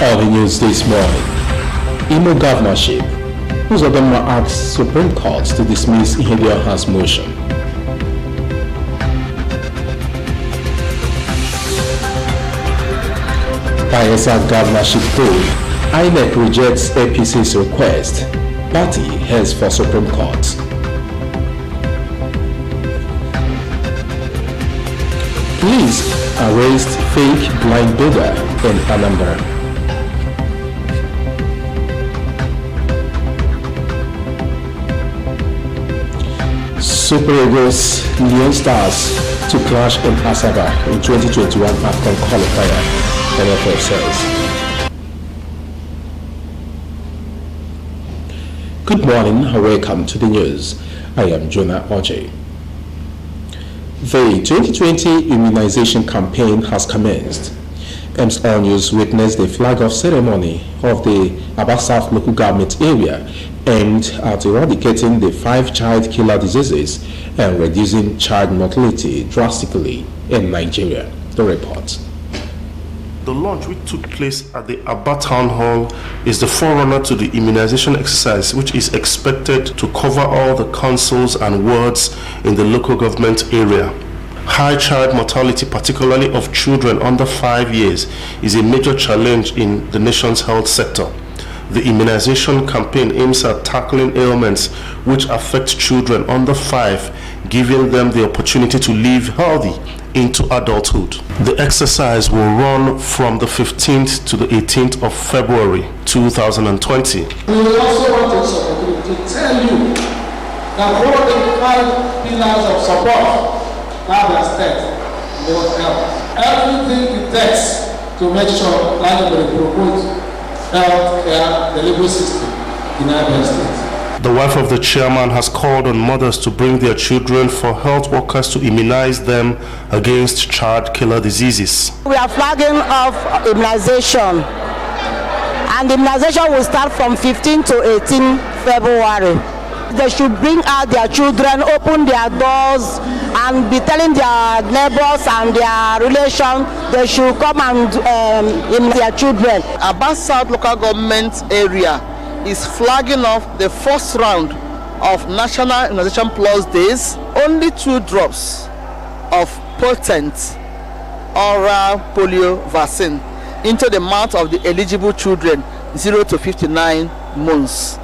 All the news this morning. Imo governorship. Uzodinma asks Supreme Court to dismiss Ihedioha's motion. Bayelsa governorship poll. INEC rejects APC's request. Party heads for Supreme Court. Police arrest fake blind beggar in Anambra. Super Eagles Leon Stars to clash in Asaba in 2021 AFCON qualifier, NFL says. Good morning and welcome to the news. I am Jonah Oje. The 2020 immunization campaign has commenced. MCL News witnessed the flag-off ceremony of the Aba South local government area aimed at eradicating the 5 child-killer diseases and reducing child mortality drastically in Nigeria. The report. The launch, which took place at the Aba Town Hall, is the forerunner to the immunization exercise, which is expected to cover all the councils and wards in the local government area. High child mortality, particularly of children under 5 years, is a major challenge in the nation's health sector. The immunization campaign aims at tackling ailments which affect children under 5, giving them the opportunity to live healthy into adulthood. The exercise will run from the 15th to the 18th of February 2020. We will also want to tell you that one of the 5 pillars of support have their steps in the health. Everything it takes to make sure that we promote health care delivery system in Abia State. The wife of the chairman has called on mothers to bring their children for health workers to immunize them against child killer diseases. We are flagging off immunization, and immunization will start from 15 to 18 February. They should bring out their children, open their doors, and be telling their neighbors and their relations they should come and immunize their children. Aba South local government area is flagging off the first round of National Immunization Plus Days. Only 2 drops of potent oral polio vaccine into the mouth of the eligible children 0 to 59 months,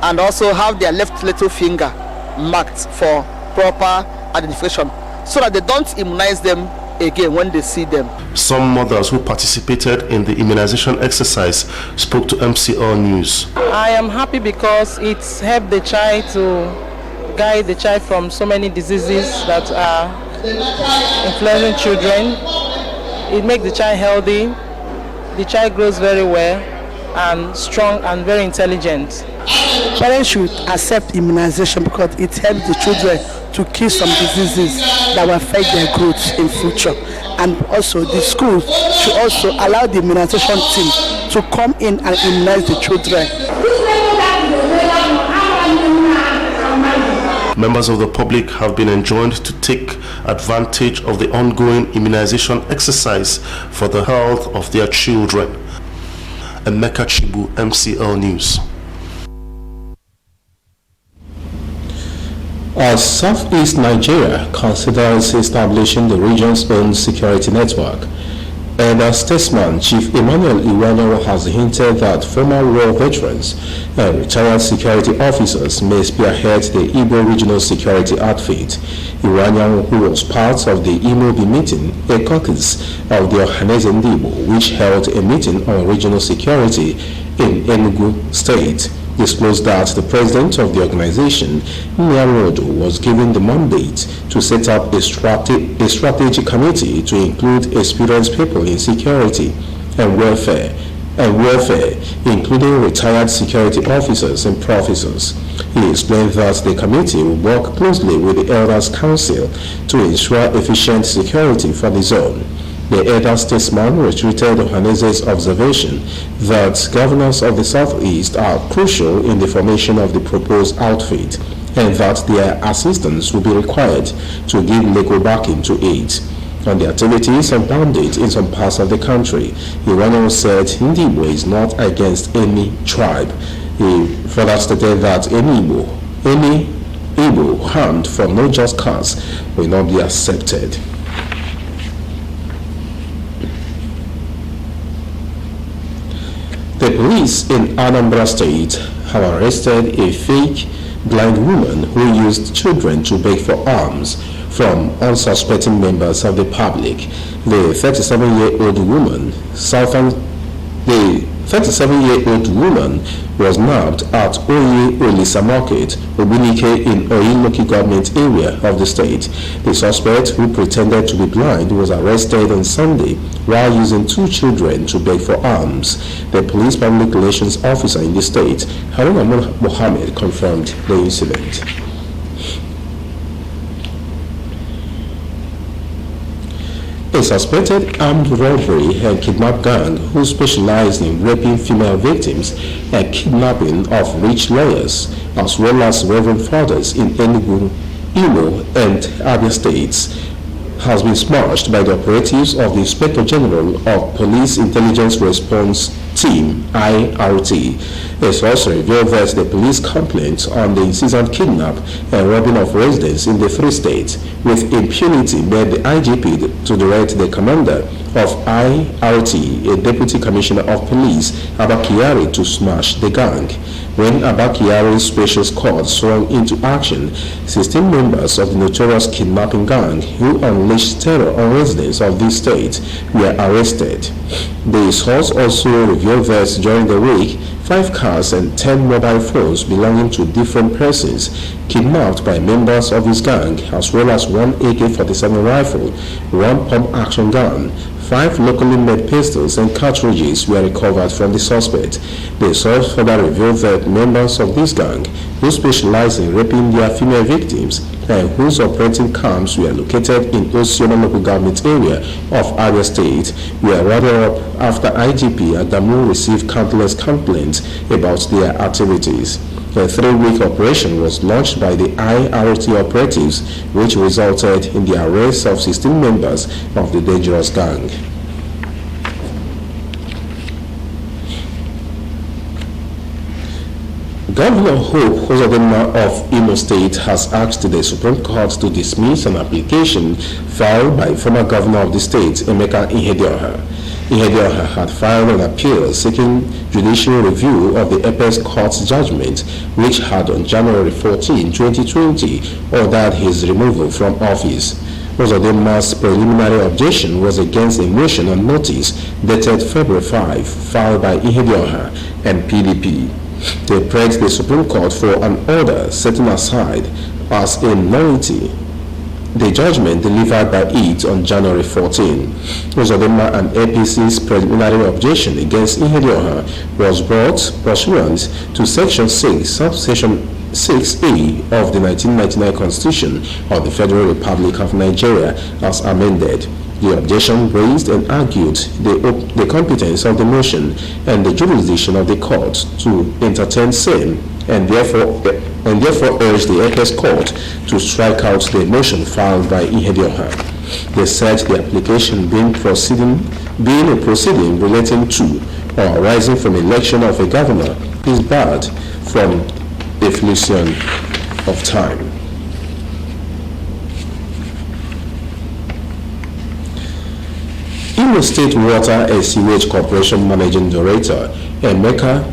and also have their left little finger marked for proper identification so that they don't immunize them again when they see them. Some mothers who participated in the immunization exercise spoke to MCL News. I am happy because it's helped the child to guide the child from so many diseases that are influencing children. It makes the child healthy. The child grows very well and strong and very intelligent. Parents should accept immunization because it helps the children to kill some diseases that will affect their growth in future. And also the schools should also allow the immunization team to come in and immunize the children. Members of the public have been enjoined to take advantage of the ongoing immunization exercise for the health of their children. Emeka Chibu, MCL News. As Southeast Nigeria considers establishing the region's own security network, Elder Statesman Chief Emmanuel Iwanyawo has hinted that former war veterans and retired security officers may spearhead the Igbo Regional Security Outfit. Iwanyawo, who was part of the Imobi meeting, a caucus of the Ohaneze Ndibo, which held a meeting on regional security in Enugu State, disclosed that the president of the organization, Nyarodo, was given the mandate to set up a strategic committee to include experienced people in security and welfare, including retired security officers and professors. He explained that the committee will work closely with the Elders Council to ensure efficient security for the zone. The elder statesman retreated Ohaneze's observation that governors of the Southeast are crucial in the formation of the proposed outfit and that their assistance will be required to give legal backing to it. on the activities of bandits in some parts of the country. Iwano said Igbo is not against any tribe. He further stated that any Igbo harmed from no just cause will not be accepted. The police in Anambra State have arrested a fake blind woman who used children to beg for alms from unsuspecting members of the public. The 37-year-old woman was nabbed at Oye Olisa Market, Obunike in Oyiloki government area of the state. The suspect, who pretended to be blind, was arrested on Sunday while using two children to beg for alms. The police public relations officer in the state, Haruna Mohammed, confirmed the incident. A suspected armed robbery and kidnap gang who specialized in raping female victims and kidnapping of rich lawyers, as well as reverend fathers in Enugu, Imo, and Abia states, has been smashed by the operatives of the Inspector General of Police Intelligence Response Team, IRT. It also revealed that the police complaints on the incessant kidnap and robbing of residents in the three states with impunity made the IGP to direct the commander of IRT, a deputy commissioner of police, Abakari, to smash the gang. When Abakari's special squad swung into action, 16 members of the notorious kidnapping gang who unleashed terror on residents of this state were arrested. The source also revealed that during the week, 5 cars and 10 mobile phones belonging to different persons kidnapped by members of his gang, as well as 1 AK-47 rifle, 1 pump-action gun, 5 locally made pistols and cartridges were recovered from the suspect. The source further revealed that members of this gang, who specialize in raping their female victims and whose operating camps were located in Osioma local government area of Abia State, were rounded up after IGP Adamu received countless complaints about their activities. A 3-week operation was launched by the IRT operatives, which resulted in the arrest of 16 members of the dangerous gang. Governor Hope Uzodinma of Imo State has asked the Supreme Court to dismiss an application filed by former governor of the state, Emeka Ihedioha. Ihedioha had filed an appeal seeking judicial review of the Apex Court's judgment, which had on January 14, 2020, ordered his removal from office. Uzodinma's preliminary objection was against a motion on notice dated February 5, filed by Ihedioha and PDP. They pressed the Supreme Court for an order setting aside as a nullity the judgment delivered by it on January 14. Uzodinma and APC's preliminary objection against Ihedioha was brought pursuant to Section 6, Subsection 6A of the 1999 Constitution of the Federal Republic of Nigeria as amended. The objection raised and argued the competence of the motion and the jurisdiction of the court to entertain same, and therefore urged the Apex Court to strike out the motion filed by Ihedioha. They said the application being a proceeding relating to or arising from election of a governor is barred from definition of time. Imo State Water and Sewage Corporation Managing Director Emeka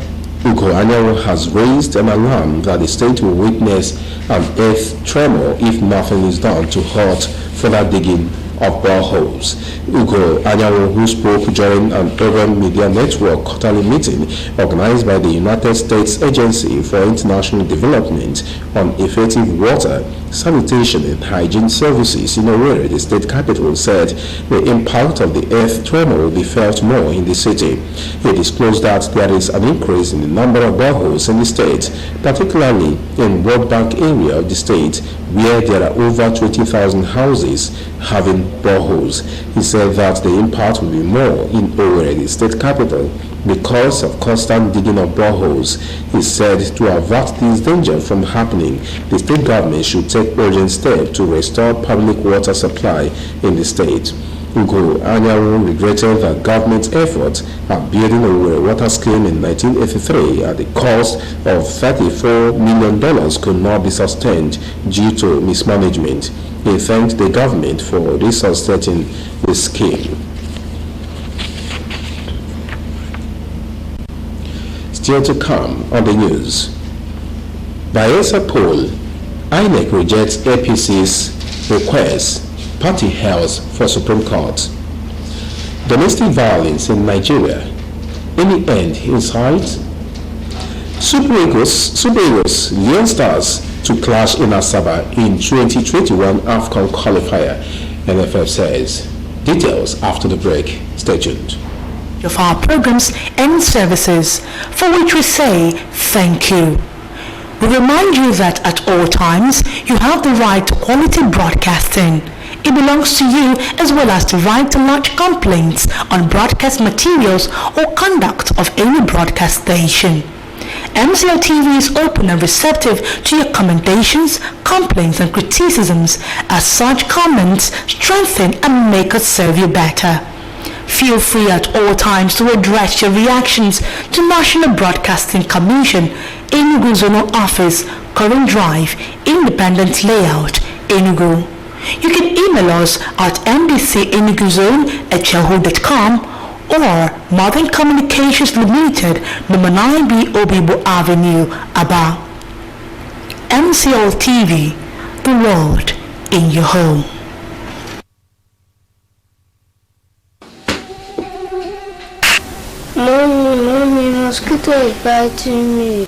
Ugoanyanwu has raised an alarm that the state will witness an earth tremor if nothing is done to halt further digging of boreholes. Ugoanyanwu, who spoke during an urban media network quarterly meeting organized by the United States Agency for International Development on effective water, sanitation and hygiene services in Owerri, the state capital, said the impact of the earth tremor will be felt more in the city. He disclosed that there is an increase in the number of boreholes in the state, particularly in World Bank area of the state, where there are over 20,000 houses having boreholes. He said that the impact will be more in Owerri, the state capital, because of constant digging of boreholes. He said to avert this danger from happening, the state government should take urgent steps to restore public water supply in the state. Ugo Anyanwu regretted that government efforts at building a water scheme in 1983 at the cost of $34 million could not be sustained due to mismanagement. He thanked the government for resuscitating the scheme. Still to come on the news. Bayelsa poll, INEC rejects APC's request, party held for Supreme Court. Domestic violence in Nigeria, any end in sight? Super Eagles Leon Stars to clash in Asaba in 2021 AFCON qualifier, NFF says. Details after the break. Stay tuned. Of our programs and services, for which we say thank you. We remind you that at all times you have the right to quality broadcasting. It belongs to you as well as the right to lodge complaints on broadcast materials or conduct of any broadcast station. MCLtv is open and receptive to your commendations, complaints and criticisms, as such comments strengthen and make us serve you better. Feel free at all times to address your reactions to National Broadcasting Commission, Enugu Zonal Office, Current Drive, Independent Layout, Enugu. You can email us at ndcenuguzone@yahoo.com or Modern Communications Limited, number 9B Obibo Avenue, Aba. MCLtv, the world in your home. Mommy, mosquito is biting me.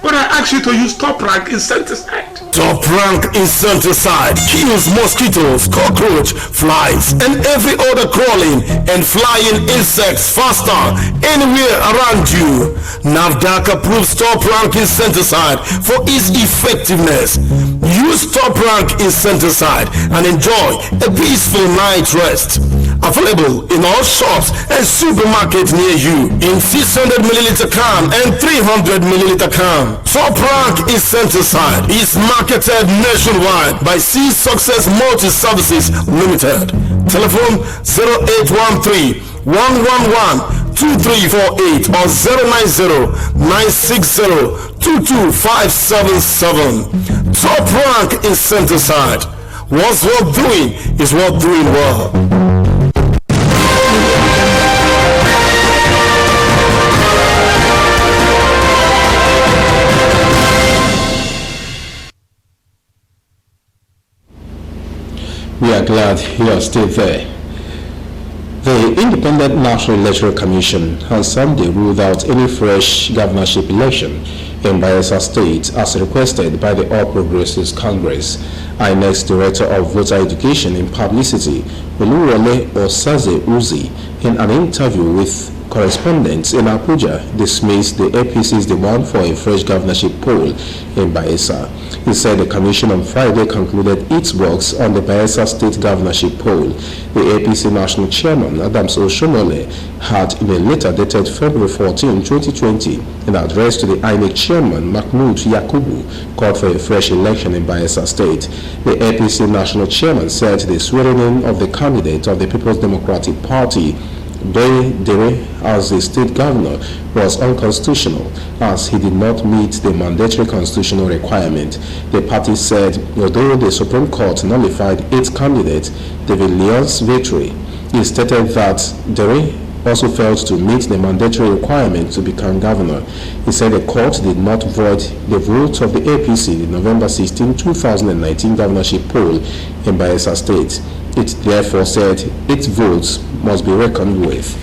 But I asked you to use Top Rank insecticide. Top Rank insecticide kills mosquitoes, cockroach, flies, and every other crawling and flying insects faster anywhere around you. NAFDAC approves Top Rank insecticide for its effectiveness. Use Top Rank insecticide and enjoy a peaceful night's rest. Available in all shops and supermarkets near you in 600ml can and 300ml can. Top Rank insecticide is marketed nationwide by C Success Multi Services Limited. Telephone 0813-111-2348 or 090-960-22577. Top Rank insecticide. What's worth doing is worth doing well. We are glad you are still there. The Independent National Electoral Commission on Sunday ruled out any fresh governorship election in Bayelsa State as requested by the All Progressives Congress. INEC's Director of Voter Education and Publicity, Oluwole Osaze Uzi, in an interview with correspondents in Abuja, dismissed the APC's demand for a fresh governorship poll in Bayelsa. He said the commission on Friday concluded its works on the Bayelsa state governorship poll. The APC national chairman, Adams Oshomole, had in a letter dated February 14, 2020, an address to the INEC chairman, Mahmoud Yakubu, called for a fresh election in Bayelsa state. The APC national chairman said the swearing-in of the candidate of the People's Democratic Party, Dere as the state governor, was unconstitutional as he did not meet the mandatory constitutional requirement. The party said although the Supreme Court nullified its candidate, David Leon's victory, it stated that Dere also failed to meet the mandatory requirement to become governor. He said the court did not void the vote of the APC in the November 16, 2019 governorship poll in Bayelsa State. It therefore said its votes must be reckoned with.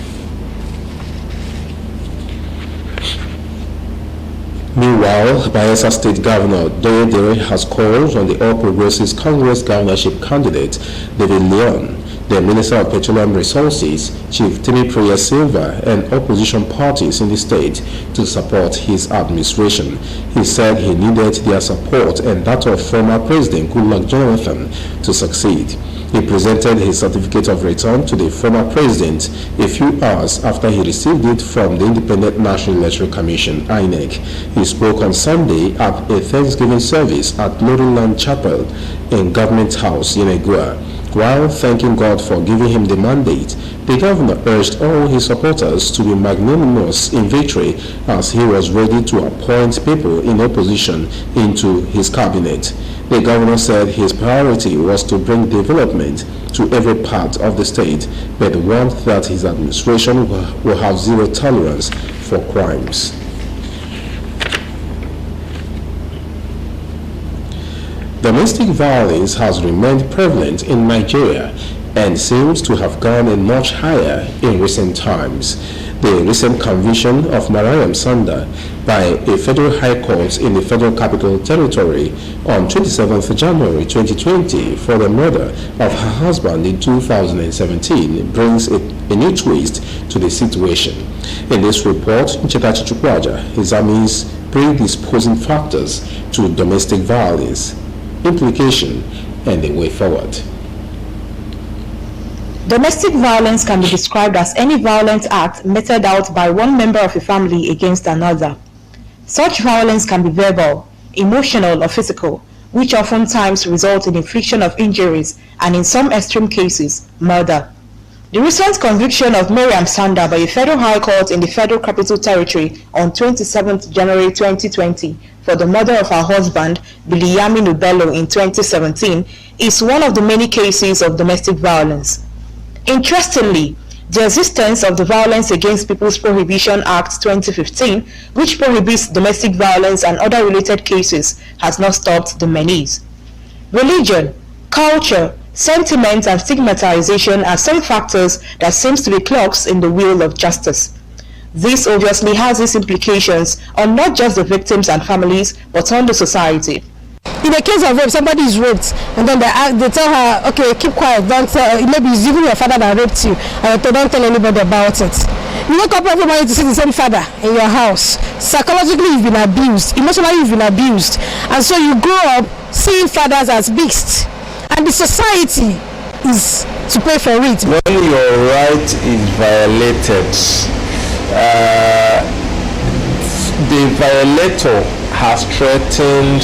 Meanwhile, Bayelsa State Governor Dere has called on the All Progressives Congress governorship candidate David Leon The Minister of Petroleum Resources, Chief Timipriya Silva, and opposition parties in the state to support his administration. He said he needed their support and that of former President Goodluck Jonathan to succeed. He presented his certificate of return to the former president a few hours after he received it from the Independent National Electoral Commission, INEC. He spoke on Sunday at a Thanksgiving service at Glory Land Chapel in Government House in Egua. While thanking God for giving him the mandate, the governor urged all his supporters to be magnanimous in victory as he was ready to appoint people in opposition into his cabinet. The governor said his priority was to bring development to every part of the state, but warned that his administration will have zero tolerance for crimes. Domestic violence has remained prevalent in Nigeria and seems to have gone much higher in recent times. The recent conviction of Mariam Sanda by a federal high court in the Federal Capital Territory on 27th January 2020 for the murder of her husband in 2017 brings a new twist to the situation. In this report, Nchekachi Chukwaja examines predisposing factors to domestic violence, implication, and the way forward. Domestic violence can be described as any violent act meted out by one member of a family against another. Such violence can be verbal, emotional, or physical, which oftentimes result in infliction of injuries and, in some extreme cases, murder. The recent conviction of Mariam Sanda by a federal high court in the Federal Capital Territory on 27th January 2020 for the murder of her husband, Biliyami Nubello, in 2017 is one of the many cases of domestic violence. Interestingly, the existence of the Violence Against People's Prohibition Act 2015, which prohibits domestic violence and other related cases, has not stopped the menace. Religion, culture, sentiment, and stigmatization are some factors that seems to be clogs in the wheel of justice. This obviously has its implications on not just the victims and families, but on the society. In a case of rape, somebody is raped, and then they tell her, okay, keep quiet, don't tell, maybe it's even your father that raped you, and don't tell anybody about it. You wake up every morning to see the same father in your house. Psychologically, you've been abused. Emotionally, you've been abused. And so you grow up seeing fathers as beasts. And the society is to pay for it. When your right is violated, the violator has threatened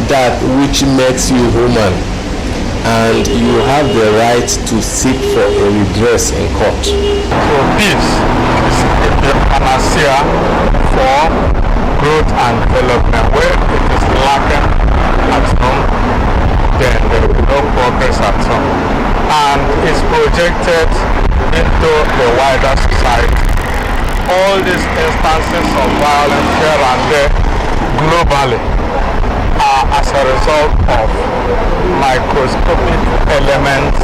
that which makes you human, and you have the right to seek for a redress in court. So peace is a panacea for growth and development. Where it is lacking at home, then there will be no progress at home, and is projected into the wider society. All these instances of violence here and there globally are as a result of microscopic elements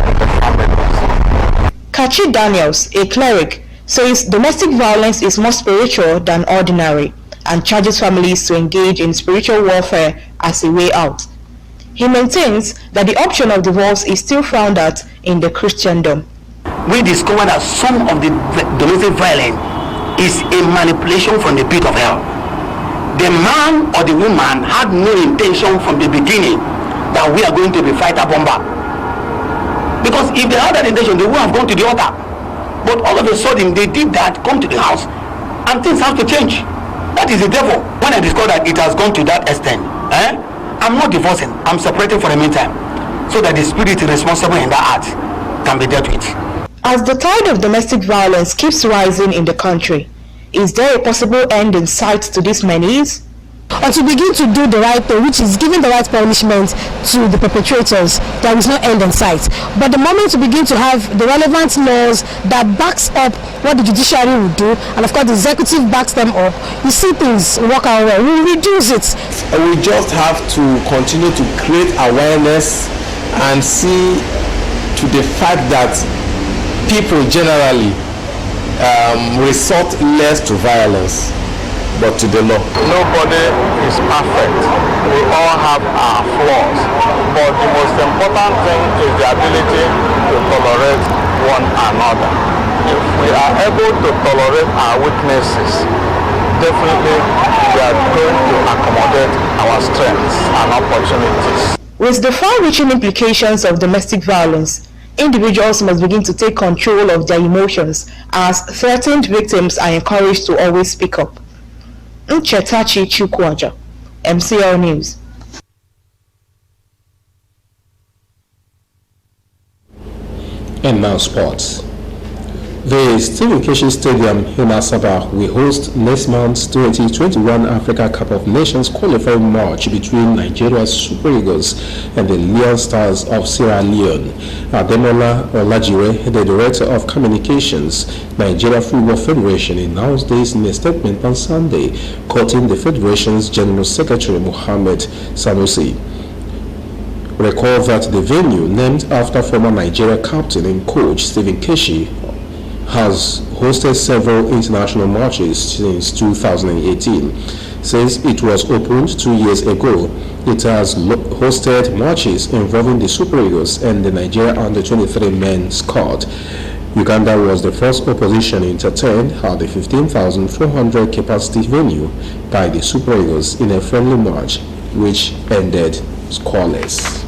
in the families. Kachi Daniels, a cleric, says domestic violence is more spiritual than ordinary and charges families to engage in spiritual warfare as a way out. He maintains that the option of divorce is still frowned at in the Christendom. We discovered that some of the domestic violence is a manipulation from the pit of hell. The man or the woman had no intention from the beginning that we are going to be fighter bomber. Because if they had that intention, they would have gone to the altar. But all of a sudden, they did that, come to the house, and things have to change. That is the devil. When I discovered that it has gone to that extent, I'm not divorcing, I'm separating for the meantime, so that the spirit responsible in that act can be dealt with. As the tide of domestic violence keeps rising in the country, is there a possible end in sight to this menace? Or to begin to do the right thing, which is giving the right punishment to the perpetrators, there is no end in sight. But the moment we begin to have the relevant laws that backs up what the judiciary will do, and of course the executive backs them up, you see things work out well. We will reduce it. We just have to continue to create awareness and see to the fact that people generally resort less to violence. but to the law. Nobody is perfect. We all have our flaws. But the most important thing is the ability to tolerate one another. If we are able to tolerate our weaknesses, definitely we are going to accommodate our strengths and opportunities. With the far-reaching implications of domestic violence, individuals must begin to take control of their emotions, as threatened victims are encouraged to always speak up. Nchetachi Chukwaja, MCL News. And now sports. The Stephen Keshi Stadium in Asaba will host next month's 2021 Africa Cup of Nations qualifying match between Nigeria's Super Eagles and the Leon Stars of Sierra Leone. Ademola Olajire, the Director of Communications, Nigeria Football Federation, announced this in a statement on Sunday, quoting the Federation's General Secretary Mohammed Sanusi. Recall that the venue, named after former Nigeria captain and coach Stephen Keshi, has hosted several international matches since 2018. Since it was opened 2 years ago, it has hosted matches involving the Super Eagles and the Nigeria Under-23 men's squad. Uganda was the first opposition entertained at the 15,400 capacity venue by the Super Eagles in a friendly match, which ended scoreless.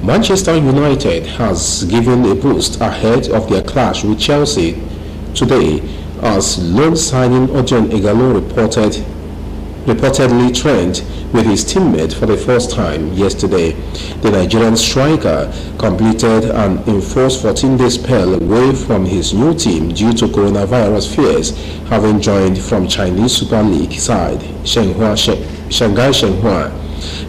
Manchester United has given a boost ahead of their clash with Chelsea today, as loan signing Odion Ighalo reportedly trained with his teammate for the first time yesterday. The Nigerian striker completed an enforced 14-day spell away from his new team due to coronavirus fears, having joined from Chinese Super League side Shanghai Shenhua.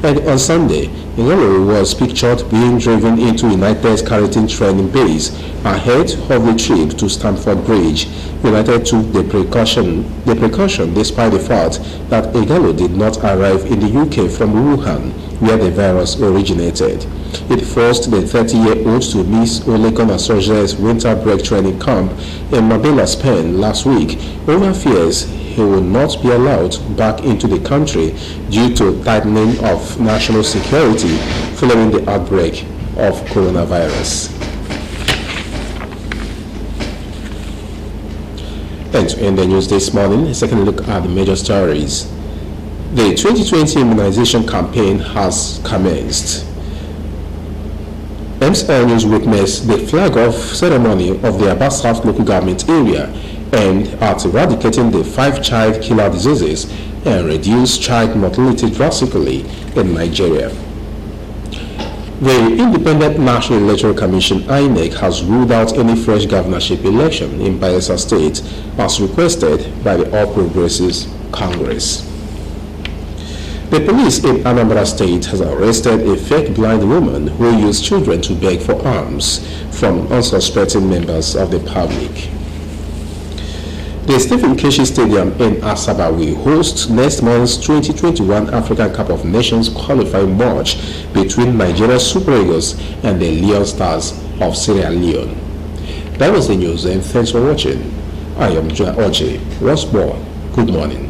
And on Sunday, Ighalo was pictured being driven into United's Carrington training base ahead of the trip to Stamford Bridge. United took the precaution despite the fact that Ighalo did not arrive in the UK from Wuhan, where the virus originated. It forced the 30-year-old to miss Ole Gunnar Solskjaer's winter break training camp in Marbella, Spain last week over fears he will not be allowed back into the country due to tightening of national security following the outbreak of coronavirus. And to end the news this morning, a second look at the major stories. The 2020 immunization campaign has commenced. MCL News witnessed the flag-off ceremony of the Aba South local government area aimed at eradicating the 5 child killer diseases and reduce child mortality drastically in Nigeria. The Independent National Electoral Commission (INEC) has ruled out any fresh governorship election in Bayelsa State as requested by the All Progressives Congress. The police in Anambra State has arrested a fake blind woman who used children to beg for alms from unsuspecting members of the public. The Stephen Keshi Stadium in Asaba will host next month's 2021 African Cup of Nations qualifying match between Nigeria's Super Eagles and the Leon Stars of Sierra Leone. That was the news, and thanks for watching. I am Joa Oji. Once more, good morning.